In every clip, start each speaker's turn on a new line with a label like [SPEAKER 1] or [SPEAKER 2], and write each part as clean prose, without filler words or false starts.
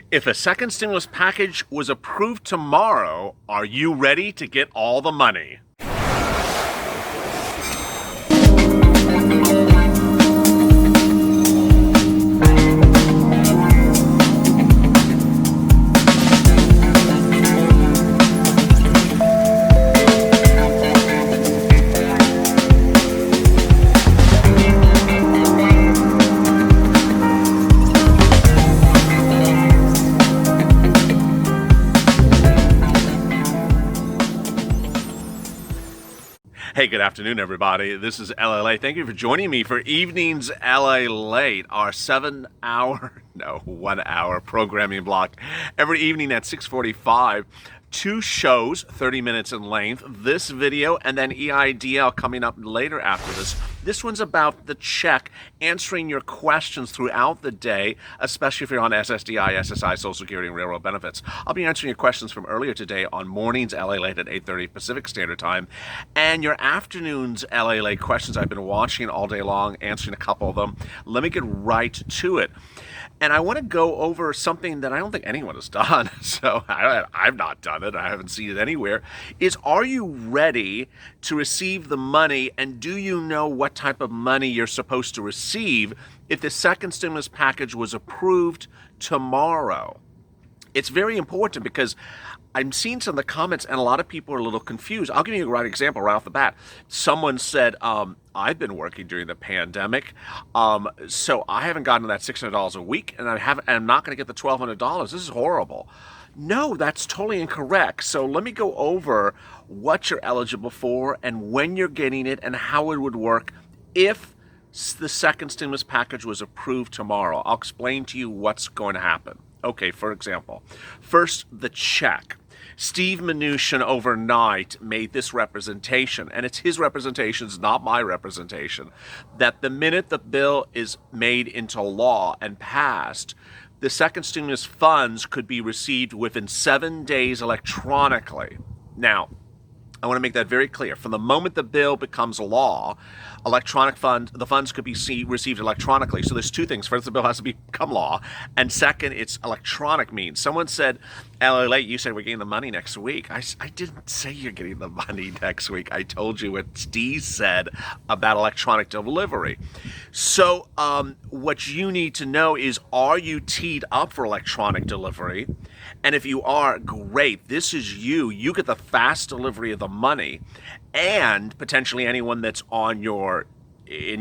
[SPEAKER 1] If a second stimulus package was approved tomorrow, are you ready to get all the money? Hey, good afternoon, everybody. This is LALATE. Thank you for joining me for Evenings LALATE, our 1 hour programming block every evening at 6:45. 2 shows, 30 minutes in length. This video and then EIDL coming up later after this. This one's about the check, answering your questions throughout the day, especially if you're on SSDI, SSI, Social Security, and Railroad Benefits. I'll be answering your questions from earlier today on mornings LALATE at 8:30 Pacific Standard Time, and your afternoons LALATE questions I've been watching all day long, answering a couple of them. Let me get right to it. And I want to go over something that I don't think anyone has done, so I've not done it, I haven't seen it anywhere, is are you ready to receive the money, and do you know what type of money you're supposed to receive if the second stimulus package was approved tomorrow? It's very important because I'm seeing some of the comments and a lot of people are a little confused. I'll give you a right example right off the bat. Someone said, I've been working during the pandemic, so I haven't gotten that $600 a week, and I'm not going to get the $1,200. This is horrible. No, that's totally incorrect. So let me go over what you're eligible for and when you're getting it and how it would work if the second stimulus package was approved tomorrow. I'll explain to you what's going to happen. Okay, for example, first, the check. Steve Mnuchin overnight made this representation, and it's his representation, it's not my representation, that the minute the bill is made into law and passed, the second stimulus funds could be received within 7 days electronically. Now, I want to make that very clear. From the moment the bill becomes law, the funds could be received electronically. So there's 2 things. First, the bill has to become law, and second, it's electronic means. Someone said, LALATE, you said we're getting the money next week. I didn't say you're getting the money next week. I told you what Steve said about electronic delivery. So what you need to know is, are you teed up for electronic delivery? And if you are, great. This is you. You get the fast delivery of the money, and potentially anyone that's in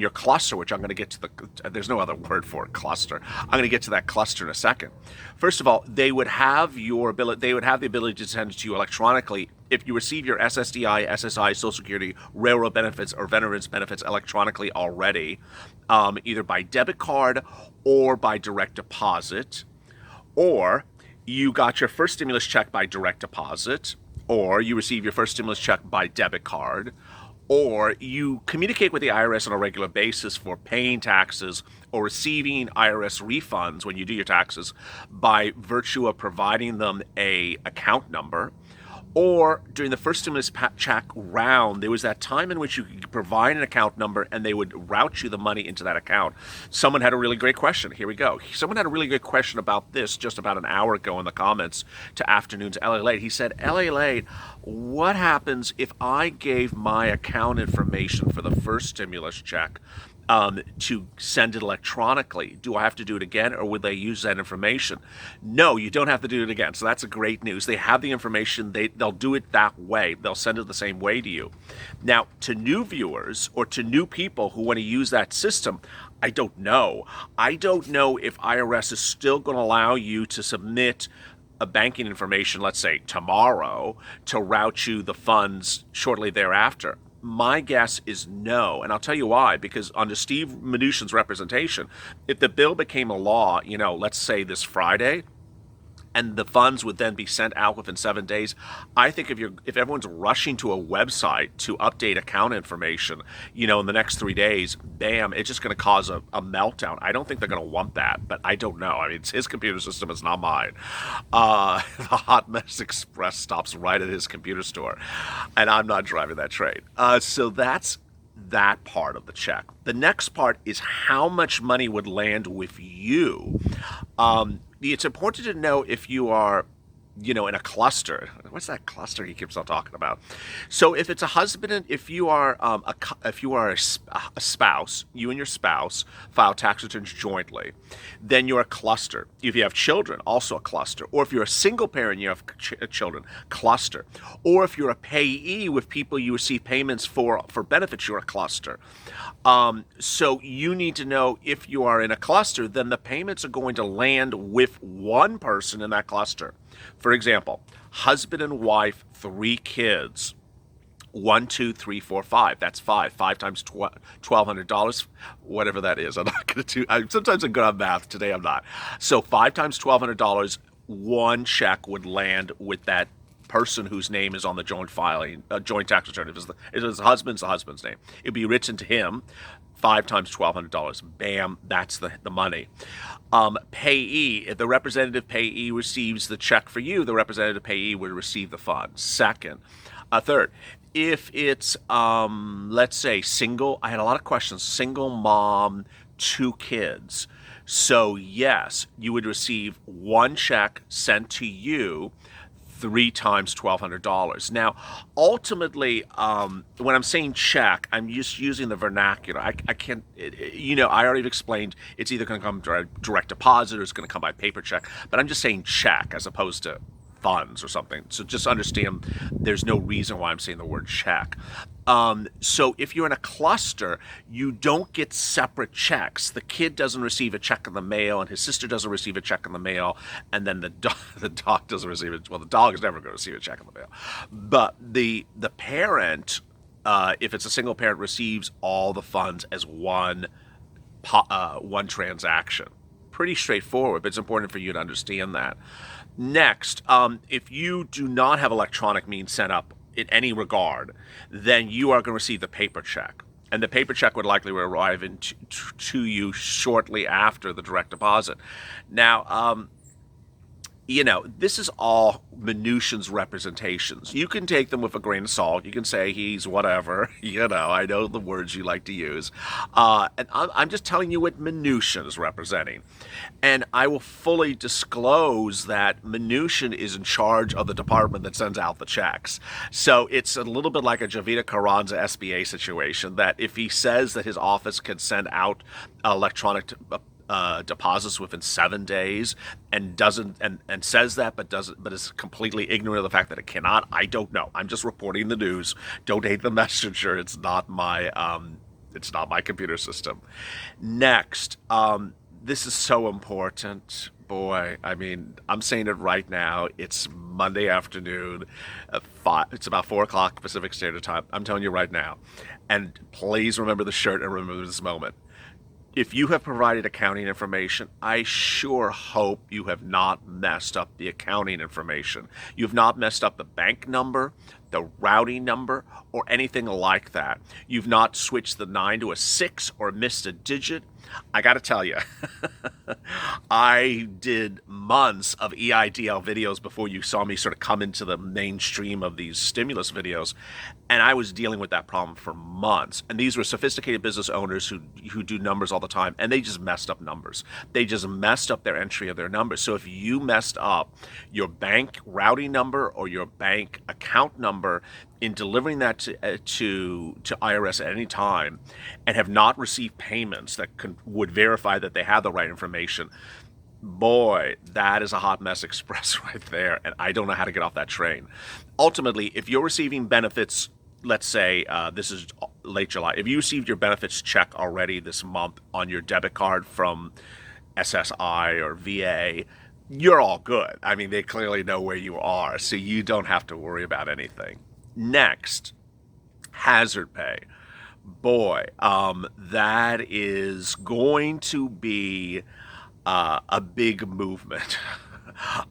[SPEAKER 1] your cluster, which I'm going to get to there's no other word for it, cluster. I'm going to get to that cluster in a second. First of all, they would have the ability to send it to you electronically if you receive your SSDI, SSI, Social Security, Railroad Benefits, or Veterans Benefits electronically already, either by debit card or by direct deposit, or you got your first stimulus check by direct deposit, or you receive your first stimulus check by debit card, or you communicate with the IRS on a regular basis for paying taxes or receiving IRS refunds when you do your taxes by virtue of providing them a account number. Or during the first stimulus check round, there was that time in which you could provide an account number and they would route you the money into that account. Someone had a really great question. Here we go. Someone had a really good question about this just about an hour ago in the comments to Afternoons LALATE. He said, LALATE, what happens if I gave my account information for the first stimulus check to send it electronically? Do I have to do it again, or would they use that information? No, you don't have to do it again. So that's a great news. They have the information. They'll do it that way. They'll send it the same way to you. Now, to new viewers or to new people who want to use that system, I don't know. I don't know if IRS is still going to allow you to submit a banking information, let's say tomorrow, to route you the funds shortly thereafter. My guess is no, and I'll tell you why. Because under Steve Mnuchin's representation, if the bill became a law, let's say this Friday, and the funds would then be sent out within 7 days. I think if everyone's rushing to a website to update account information, in the next 3 days, bam, it's just going to cause a meltdown. I don't think they're going to want that, but I don't know. I mean, it's his computer system, it's not mine. The Hot Mess Express stops right at his computer store, and I'm not driving that train. So that's that part of the check. The next part is how much money would land with you. it's important to know if you are, in a cluster. What's that cluster he keeps on talking about? So if it's a husband, and if you are if you are a spouse, you and your spouse file tax returns jointly, then you're a cluster. If you have children, also a cluster. Or if you're a single parent and you have children, cluster. Or if you're a payee with people you receive payments for benefits, you're a cluster. So you need to know if you are in a cluster, then the payments are going to land with one person in that cluster. For example, husband and wife, 3 kids. 1, 2, 3, 4, 5. That's 5. 5 times $1,200, whatever that is. I'm not going to do. Sometimes I'm good on math. Today I'm not. So 5 times $1,200. One check would land with that person whose name is on the joint filing, joint tax return. If it's the husband's name, it'd be written to him. 5 times $1,200. Bam, that's the money. Payee, if the representative payee receives the check for you, the representative payee would receive the funds. Second. Third, if it's, let's say, single, I had a lot of questions, single mom, 2 kids. So yes, you would receive one check sent to you, 3 times $1,200. Now, ultimately, when I'm saying check, I'm just using the vernacular. I can't, I already explained it's either going to come direct deposit or it's going to come by paper check, but I'm just saying check as opposed to funds or something. So just understand there's no reason why I'm saying the word check. So if you're in a cluster, you don't get separate checks. The kid doesn't receive a check in the mail, and his sister doesn't receive a check in the mail, and then the dog doesn't receive it. Well, the dog is never going to receive a check in the mail. But the parent, if it's a single parent, receives all the funds as one transaction. Pretty straightforward, but it's important for you to understand that. Next, if you do not have electronic means set up in any regard, then you are going to receive the paper check. And the paper check would likely arrive to you shortly after the direct deposit. Now, this is all minutiae representations. You can take them with a grain of salt. You can say he's whatever. I know the words you like to use. And I'm just telling you what minutiae is representing. And I will fully disclose that minutiae is in charge of the department that sends out the checks. So it's a little bit like a Javita Carranza SBA situation, that if he says that his office can send out electronic deposits within 7 days and doesn't and says that but is completely ignorant of the fact that it cannot, I don't know. I'm just reporting the news. Don't hate the messenger. It's not my computer system. Next, this is so important. Boy, I mean, I'm saying it right now. It's Monday afternoon. It's about 4 o'clock Pacific Standard Time. I'm telling you right now. And please remember the shirt and remember this moment. If you have provided accounting information, I sure hope you have not messed up the accounting information. You have not messed up the bank number, the routing number, or anything like that. You've not switched the 9 to a 6 or missed a digit. I got to tell you, I did months of EIDL videos before you saw me sort of come into the mainstream of these stimulus videos, and I was dealing with that problem for months. And these were sophisticated business owners who do numbers all the time, and they just messed up numbers. They just messed up their entry of their numbers. So if you messed up your bank routing number or your bank account number in delivering that to IRS at any time and have not received payments that would verify that they have the right information, boy, that is a hot mess express right there, and I don't know how to get off that train. Ultimately, if you're receiving benefits, let's say this is late July, if you received your benefits check already this month on your debit card from SSI or VA, you're all good. I mean, they clearly know where you are, so you don't have to worry about anything. Next, hazard pay. Boy, that is going to be a big movement.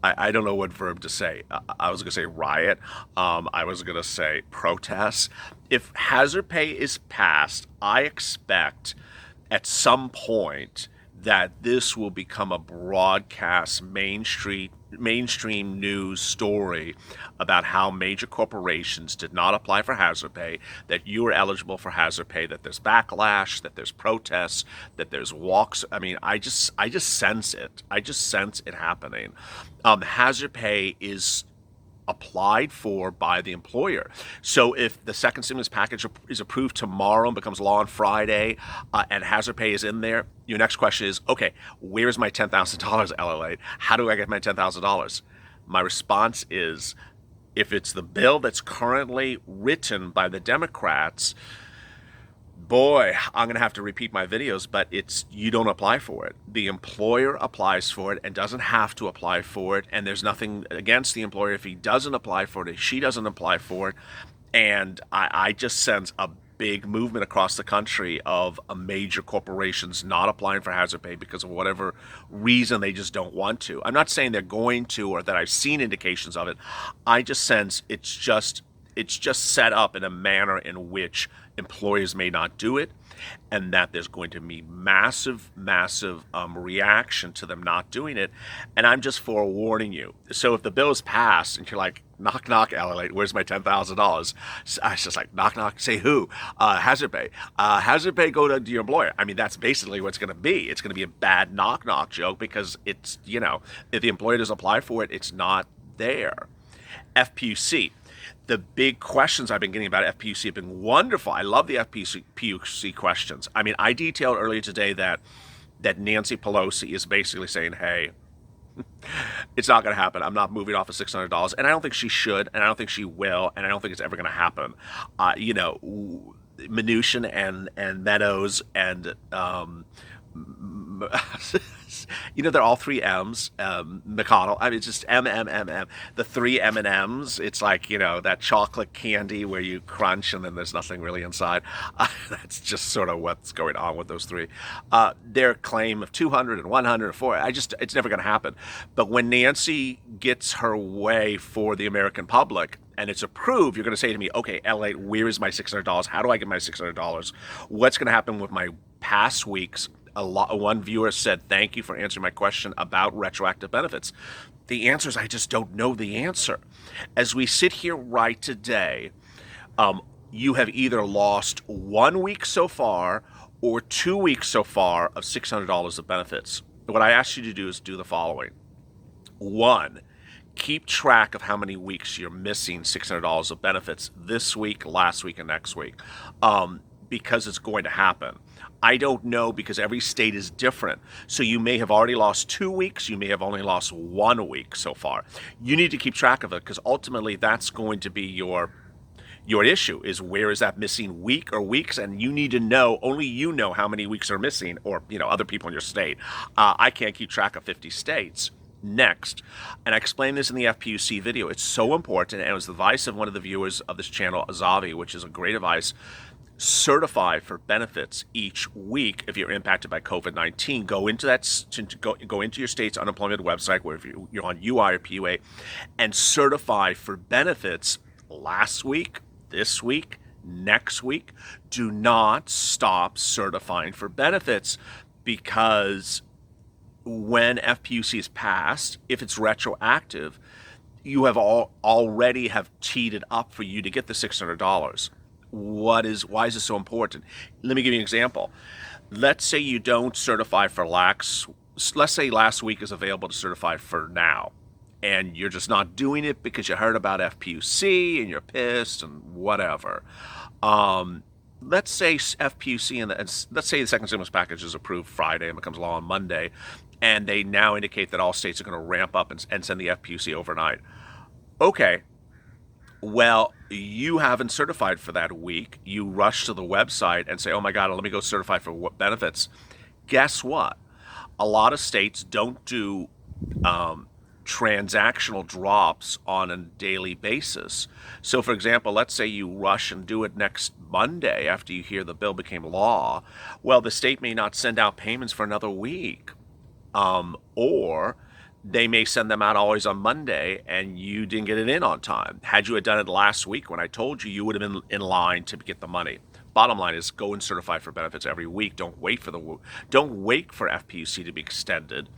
[SPEAKER 1] I don't know what verb to say. I was going to say riot. I was going to say protest. If hazard pay is passed, I expect at some point that this will become a broadcast mainstream news story about how major corporations did not apply for hazard pay, that you are eligible for hazard pay, that there's backlash, that there's protests, that there's walks. I mean, I just sense it. I just sense it happening. Hazard pay is applied for by the employer. So if the second stimulus package is approved tomorrow and becomes law on Friday, and hazard pay is in there, your next question is, okay, where's my $10,000, LALATE? How do I get my $10,000? My response is, if it's the bill that's currently written by the Democrats, boy, I'm going to have to repeat my videos, but you don't apply for it. The employer applies for it and doesn't have to apply for it, and there's nothing against the employer if he doesn't apply for it, if she doesn't apply for it. And I just sense a big movement across the country of major corporations not applying for hazard pay because of whatever reason they just don't want to. I'm not saying they're going to or that I've seen indications of it. I just sense it's just set up in a manner in which employers may not do it, and that there's going to be massive reaction to them not doing it. And I'm just forewarning you. So if the bill is passed and you're like, knock, knock, LALATE, where's my $10,000? I was just like, knock, knock, say who? Hazard pay. Hazard pay, go to your employer. I mean, that's basically what it's going to be. It's going to be a bad knock, knock joke because it's, if the employer doesn't apply for it, it's not there. FPUC. The big questions I've been getting about FPUC have been wonderful. I love the FPUC questions. I mean, I detailed earlier today that Nancy Pelosi is basically saying, hey, it's not going to happen. I'm not moving off of $600. And I don't think she should, and I don't think she will, and I don't think it's ever going to happen. Mnuchin and Meadows and they're all three M's. McConnell. I mean, it's just M. The three M&Ms. It's like, that chocolate candy where you crunch and then there's nothing really inside. That's just sort of what's going on with those three. Their claim of 200 and 100 and 400, it's never going to happen. But when Nancy gets her way for the American public, and it's approved, you're going to say to me, okay, LA, where is my $600? How do I get my $600? What's going to happen with my past weeks? One viewer said, thank you for answering my question about retroactive benefits. The answer is I just don't know the answer. As we sit here right today, you have either lost 1 week so far or 2 weeks so far of $600 of benefits. What I ask you to do is do the following. 1, keep track of how many weeks you're missing $600 of benefits this week, last week, and next week, because it's going to happen. I don't know because every state is different. So you may have already lost 2 weeks. You may have only lost 1 week so far. You need to keep track of it because ultimately that's going to be your issue is where is that missing week or weeks, and you need to know, only you know how many weeks are missing, or other people in your state. I can't keep track of 50 states. Next, and I explained this in the FPUC video, it's so important, and it was the advice of one of the viewers of this channel, Azavi, which is a great advice. Certify for benefits each week if you're impacted by COVID-19. Go into your state's unemployment website, where if you're on UI or PUA, and certify for benefits last week, this week, next week. Do not stop certifying for benefits, because when FPUC is passed, if it's retroactive, you have already have teed it up for you to get the $600. Why is this so important? Let me give you an example. Let's say you don't certify for let's say last week is available to certify for now, and you're just not doing it because you heard about FPUC and you're pissed and whatever. Let's say FPUC and let's say the second stimulus package is approved Friday and becomes law on Monday, and they now indicate that all states are going to ramp up and send the FPUC overnight. Okay. Well, you haven't certified for that week. You rush to the website and say, oh my God, let me go certify for what benefits. Guess what? A lot of states don't do transactional drops on a daily basis. So for example, let's say you rush and do it next Monday after you hear the bill became law. Well, the state may not send out payments for another week. Or they may send them out always on Monday and you didn't get it in on time. Had you had done it last week when I told you, you would have been in line to get the money. bottom line is go and certify for benefits every week. Don't wait for FPUC to be extended,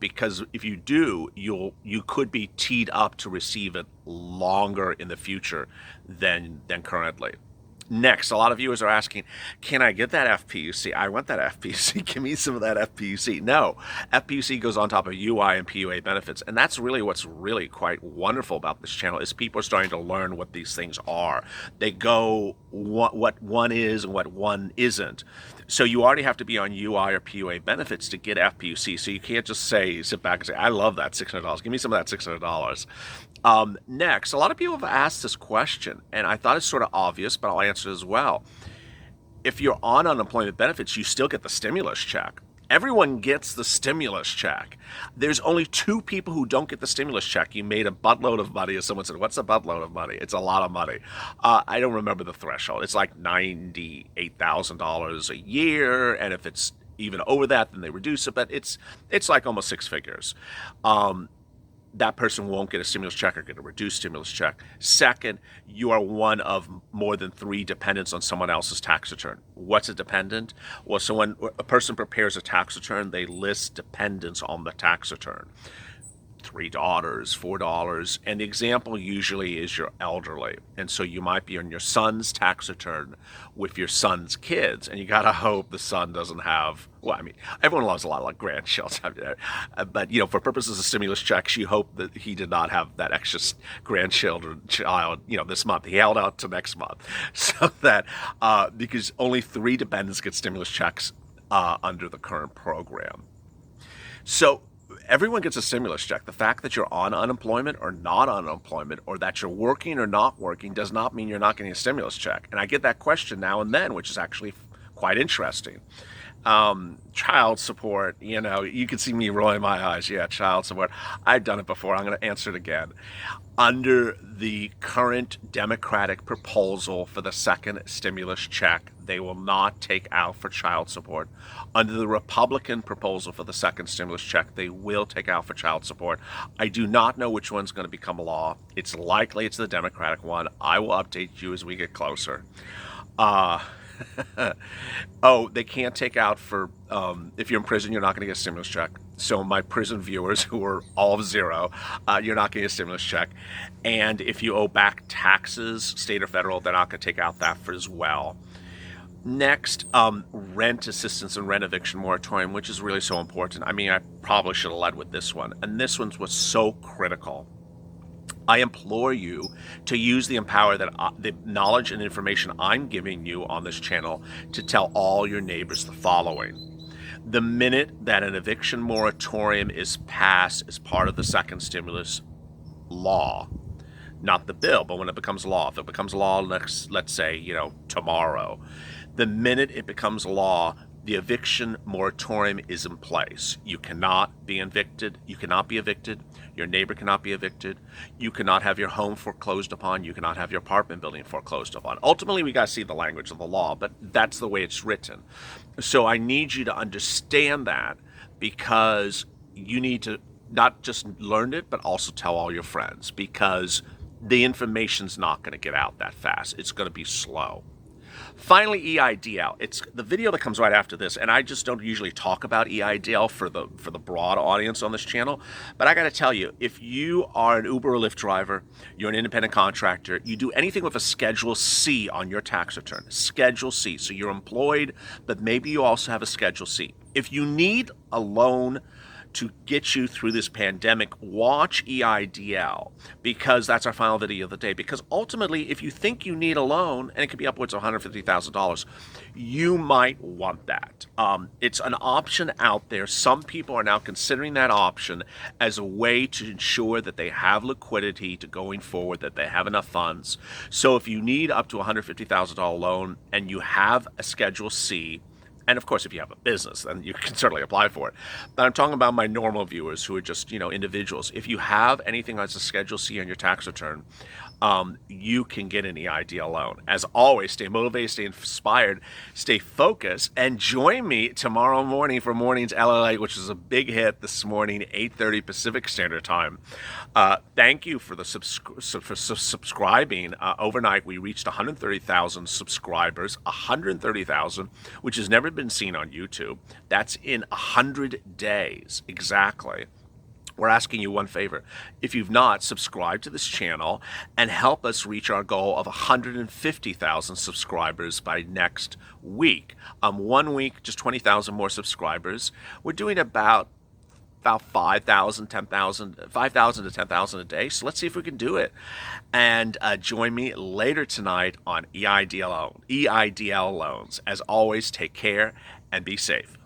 [SPEAKER 1] because if you do, you could be teed up to receive it longer in the future than currently. Next, a lot of viewers are asking, can I get that FPUC? I want that FPUC. Give me some of that FPUC. No, FPUC goes on top of UI and PUA benefits. And that's really what's really quite wonderful about this channel is people are starting to learn what these things are. They go what one is and what one isn't. So you already have to be on UI or PUA benefits to get FPUC. So you can't just sit back and say, I love that $600. Give me some of that $600. Next, a lot of people have asked this question, and I thought it's sort of obvious, but I'll answer it as well. If you're on unemployment benefits, you still get the stimulus check. Everyone gets the stimulus check. There's only 2 people who don't get the stimulus check. You made a buttload of money, as someone said, what's a buttload of money? It's a lot of money. I don't remember the threshold. It's like $98,000 a year, and if it's even over that, then they reduce it, but it's like almost 6 figures. That person won't get a stimulus check or get a reduced stimulus check. Second, you are one of more than 3 dependents on someone else's tax return. What's a dependent? Well, so when a person prepares a tax return, they list dependents on the tax return. 3 daughters, 4 daughters, and the example usually is you're elderly. And so you might be on your son's tax return with your son's kids, and you gotta hope the son doesn't have, well, I mean, everyone loves a lot of grandchildren, but for purposes of stimulus checks, you hope that he did not have that extra child, this month. He held out to next month. So that, because only 3 dependents get stimulus checks under the current program. So everyone gets a stimulus check. The fact that you're on unemployment or not on unemployment, or that you're working or not working, does not mean you're not getting a stimulus check. And I get that question now and then, which is actually quite interesting. Child support, you can see me rolling my eyes. Yeah, child support. I've done it before. I'm going to answer it again. Under the current Democratic proposal for the second stimulus check, they will not take out for child support. Under the Republican proposal for the second stimulus check, they will take out for child support. I do not know which one's going to become law. It's likely it's the Democratic one. I will update you as we get closer. Oh, they can't take out for, if you're in prison, you're not going to get a stimulus check. So my prison viewers who are all of 0, you're not getting a stimulus check. And if you owe back taxes, state or federal, they're not going to take out that for as well. Next, rent assistance and rent eviction moratorium, which is really so important. I mean, I probably should have led with this one. And this one was so critical. I implore you to use the the knowledge and information I'm giving you on this channel to tell all your neighbors the following. The minute that an eviction moratorium is passed as part of the second stimulus law, not the bill, but when it becomes law, if it becomes law let's say, tomorrow, the minute it becomes law, the eviction moratorium is in place. You cannot be evicted. Your neighbor cannot be evicted. You cannot have your home foreclosed upon. You cannot have your apartment building foreclosed upon. Ultimately, we got to see the language of the law, but that's the way it's written. So I need you to understand that, because you need to not just learn it, but also tell all your friends, because the information's not going to get out that fast. It's going to be slow. Finally, EIDL. It's the video that comes right after this, and I just don't usually talk about EIDL for the broad audience on this channel. But I got to tell you, if you are an Uber or Lyft driver, you're an independent contractor, you do anything with a Schedule C on your tax return, Schedule C. So you're employed, but maybe you also have a Schedule C. If you need a loan to get you through this pandemic, watch EIDL, because that's our final video of the day. Because ultimately, if you think you need a loan, and it could be upwards of $150,000, you might want that. It's an option out there. Some people are now considering that option as a way to ensure that they have liquidity to going forward, that they have enough funds. So if you need up to $150,000 loan and you have a Schedule C, And of course, if you have a business, then you can certainly apply for it. But I'm talking about my normal viewers who are just, individuals. If you have anything as a Schedule C on your tax return, you can get an EIDL loan. As always, stay motivated, stay inspired, stay focused, and join me tomorrow morning for Mornings LALATE, which is a big hit this morning, 8:30 Pacific Standard Time. Thank you for subscribing. Overnight, we reached 130,000 subscribers, 130,000, which has never been seen on YouTube. That's in 100 days, exactly. We're asking you one favor. If you've not, subscribe to this channel and help us reach our goal of 150,000 subscribers by next week. 1 week, just 20,000 more subscribers. We're doing about 5,000 to 10,000 a day. So let's see if we can do it. And join me later tonight on EIDL loans. As always, take care and be safe.